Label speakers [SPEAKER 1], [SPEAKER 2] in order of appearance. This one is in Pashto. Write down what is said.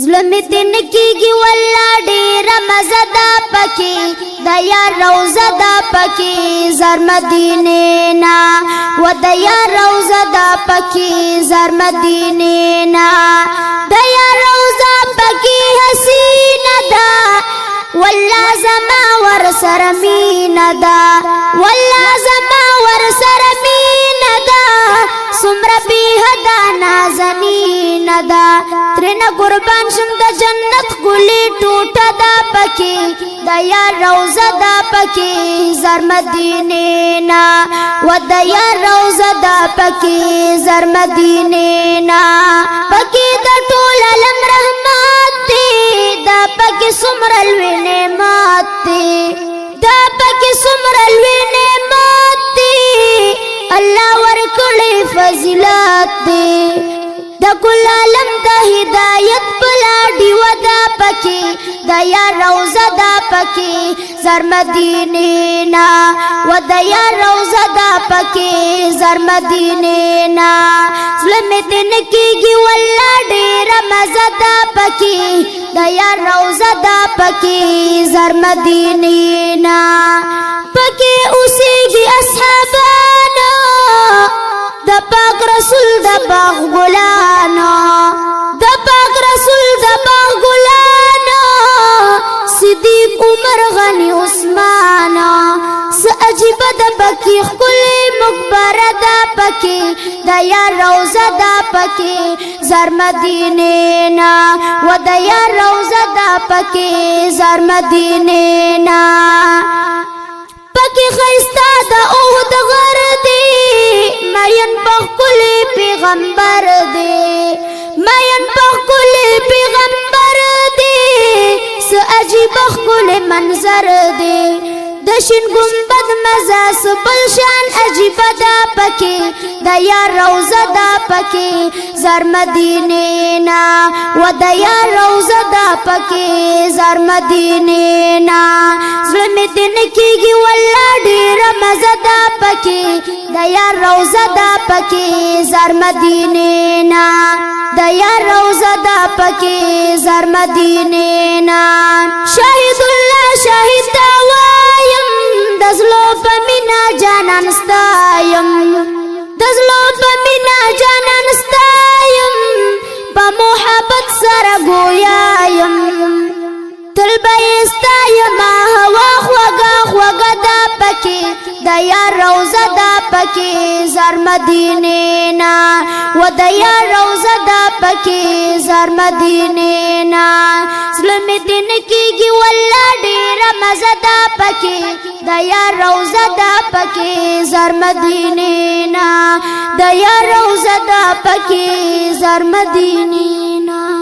[SPEAKER 1] زلمی تین کیگی والله ډیره مزه ده پکې د یار روضه ده پکې زر مدینې نه و د یار روضه ده پکې زر مدینې نه د یار روضه پکې حسینه ده والله زما ور سره مینه ده والله زما ور سره مینه ده څومره بې حده نازنینه ده ترېنه قربان شم د جنت ښکلې ټوټه ده پکې د یار روضه ده پکې زر مدینې نه و د یار روضه ده پکې زر مدینې نه پکې د ټول عالم رحمت دی دا پکې څومره لوی نعمت دی دا پکې څومره لوی نعمت دی الله ورکړی فضیلت دی د کل عالم د هدایت پلا ډیو دا پکې د یار روضه دا پکې زر مدینې نه و د یار روضه دا پکې زر مدینې نه زلمی تین کیږي والله ډیره مزه دا پکې د یار روضه دا پکې زر مدینې نه پکې اوسېږي اصحابانو د پاک رسول د باغ ګلانو د پاک رسول د باغ ګلانو صدیق عمر غنی عثمان س عجیب د پکې ښکلې مقبره ده پکې د یار روضه ده پکې زر مدینې نه و د یار روضه ده پکې زر مدینې نه پکې ښایسته د احد غر دی مین په ښکلې پیغمبر دی مین په ښکلې پیغمبر دی څه عجیبه ښکلې منظر دی د شین ګمبد مزه څه بل شان عجیبه ده پکې د یار روضه ده پکې زر مدینې نه و د یار روضه ده پکې زر مدینې نه زړه مې دې نه کېږي والله ډېره مزه ده پکې د یار روضه ده پکې زر مدینې نه د یار روضه ده پکې زر مدینې نه شاهد الله شاهد ته وایم د زړه په مینه جانان ستایم د زړه په مینه جانان ستایم په محبت سره ګویا یم تل به یې ستایم هوا خوږه خوږه ده پکې د یار روضه ده پکې زر مدینې نه و د یار روضه ده پکې زر مدینې نه زړه مې دې نه کېږي والله ډېره مزه ده پکې د یار روضه ده پکې زر مدینې نه د یار روضه ده پکې زر مدینې نه